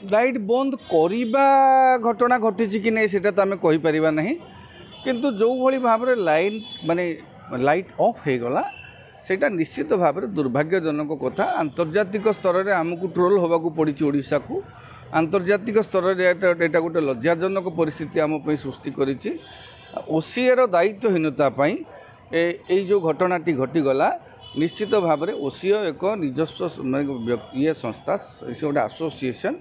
Light बंद करवा घटना घटी कि नहीं सेटा तो आम कहीपर ना किंतु जो भाई भाव में लाइन माने लाइट ऑफ हो गला सेटा निश्चित भाव में दुर्भाग्यजनक कथा। आंतर्जातिक स्तर में आमको ट्रोल होगा पड़ी ओडिशा को आंतर्जातिक स्तर में यहाँ गोटे लज्जाजनक परिस्थिति आम सृष्टि करी ओसीएर दायित्वहीनता ये जो घटनाटी घटीगला निश्चित भाव में ओसीओ एक निजस्व ये संस्था गोटे एसोसिएशन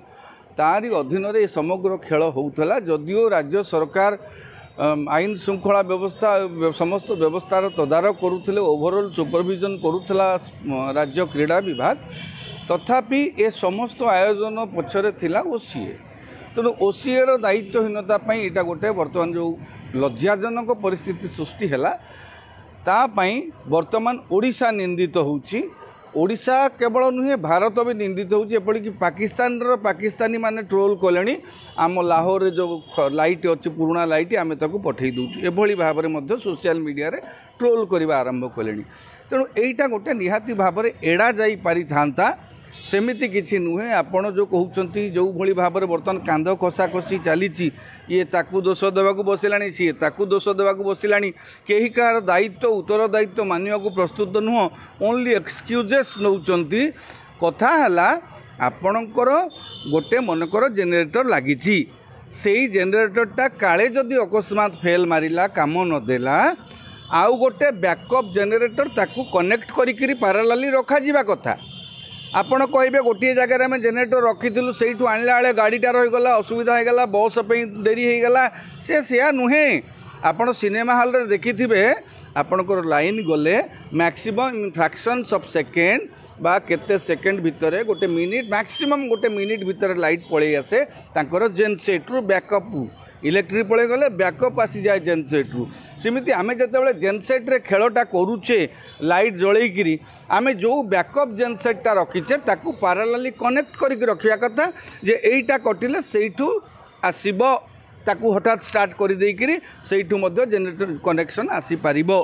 तारी अधीन रे समग्र खेल होउथला जदियो राज्य सरकार आईन श्रृंखला व्यवस्था समस्त व्यवस्थार तदारक करुले ओभरऑल सुपरविजन करुला राज्य क्रीड़ा विभाग तथापि ए समस्त आयोजन पछरे थिला ओसीए तेणु ओसीएर दायित्वहीनता यहाँ गोटे बर्तमान जो लज्जाजनक परिस्थिति सृष्टि है तापाई बर्तमान ओडिशा निंदित होउची। ओडिशा केवल नुहे भारत भी निंदित होउची एपरिक पाकिस्तानी माने ट्रोल कले आम लाहौर जो लाइट अच्छी पुराणा लाइट आम ताको पठे दूँ एभली भाव में सोशल मीडिया रे ट्रोल करने आरंभ कले तेणु यहीटा गोटे निहाती भाव में एड़ा जाई पारि थांता सेमिति किछि नुहे। आपण जो कहउछंती जो भली भाव में बर्तमान कांध कषा कषी चली ये ताकू दोष देवाक बसिलानी सी ताकू दोष देवाक बसिलानी केही कार दायित्व उत्तरदायित्व मानिया को प्रस्तुत नुह ओनली एक्सक्यूजेस नौचंती कथा हला आपणकर गोटे मनकर जेनेरेटर लागिछि सेही जेनेरेटरटा काले जदि अकस्मात फेल मारिला काम नदेला आउ गोटे बैकअप जेनेरेटर ताकू कनेक्ट करिकरी पैरेलली रखा जिबा कथा। आपण कहे गोटे जगार आम जेनेरेटर रखी से आणला बेले गाड़ीटा रहीगला असुविधा होगा बस डेरी होगा से नुहे। आपण सिनेमा हॉल रे देखिथिबे आपणकर लाइन गले मैक्सिमम फ्रैक्शंस ऑफ सेकेंड बा केते सेकेंड भितर गोटे मिनिट मैक्सिमम गोटे मिनिट भितर लाइट पड़े आसे तांकर जेनसेट्रु बैकअप इलेक्ट्रिक पड़े गले बैकअप आसी जाए जेनसेट्रु सेमिति आमे जते जेनसेट रे खेलटा करूचे लाइट जलैकिरी आमे जो बैकअप जेनसेटा रखीचे ताकू पैरेलली कनेक्ट करके रखिया कथा जे एईटा कटिले सेइठू आसीबो ताकू हठात स्टार्ट कर देकिरी सेइठू मध्य जेनरेटर कनेक्शन आसी पारिबो।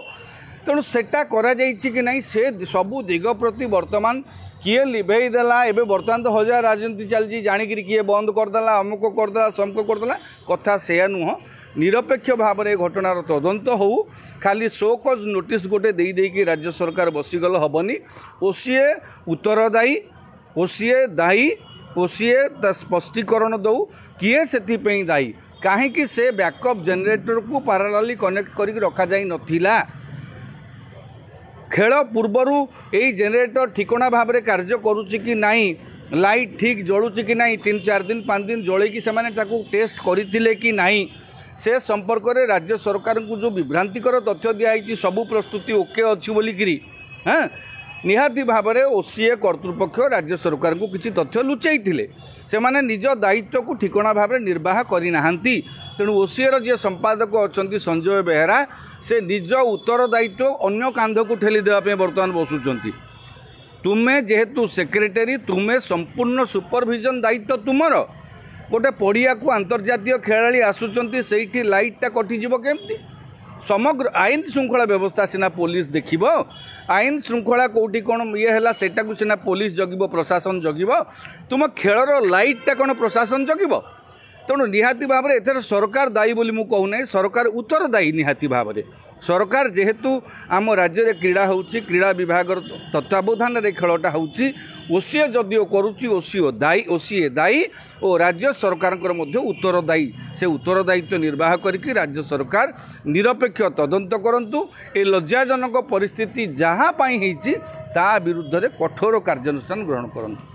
तेणु सेटा करा जाइछि कि नहीं से सबू दिग प्रति वर्तमान किए लिभेई देला एबे बर्तमान तो हजार राजनीति चलती जाणिकी किए बंद करदेला अमुक करदेला समक करदेला कथा से नुह। निरपेक्ष भाव में घटनार तदंत हो खाली शोकज नोटिस गोटे देकी राज्य सरकार बसीगल हेनी ओसीए उत्तरदायी ओसीए दायी ओसीए स्पष्टीकरण दौ किए से दायी कहीं से बैकअप जेनेरेटर को पैरेलली कनेक्ट करके रखा जाई नथिला खेल पूर्वरु यही जेनेरेटर ठिकणा भाव में कार्य करुच्ची कि नहीं लाइट ठीक जलुची कि नहीं 3-4 दिन 5 दिन जलैकी से टेस्ट करते कि नहीं से संपर्क में राज्य सरकार को जो विभ्रांतिकर तथ्य दिखाई सबू प्रस्तुति ओके अच्छी बोलिकी हाँ निहाती भाव में ओसीए कर्तृपक्ष राज्य सरकार को किसी तथ्य लुचाई से माने निज दायित्व को ठिकणा भाव में निर्वाह करना तेणु ओसीएर जी संपादक अच्छा संजय बेहेरा से निज उत्तरदायित्व अन्य कांध को ठेली देवाई बर्तमान बसुंच तुम्हें जेहेतु सेक्रेटरी तुम्हें संपूर्ण सुपरविजन दायित्व तुमर गोटे पड़िया को अंतर्जातीय खेलाड़ी आसुंच से लाइटा कटिज केमती समग्र आईन श्रृंखला व्यवस्था सीना पुलिस देखिबो आईन श्रृंखला कोटी कौन ये है सेटा को सीना पुलिस जगिबो प्रशासन जगिबो तुम खेलर लाइटा कौन प्रशासन जगिबो तेणु निहाती भाव में एथर सरकार दायी बोली मु कहूना सरकार उत्तरदायी निहाती भाव में सरकार जेहेतु आम राज्य में क्रीड़ा होउची क्रीड़ा विभाग तत्वावधान रे खेलटा होउची ओसीए जदिओ करुच्ची ओसीए दायी और राज्य सरकार उत्तरदायी से उत्तरदायित्व निर्वाह करके राज्य सरकार निरपेक्ष तदंत करंतु ए लज्जाजनक परिस्थिति जहाँ पाई ता विरुद्ध रे कठोर कार्यानुष्ठान ग्रहण करंतु।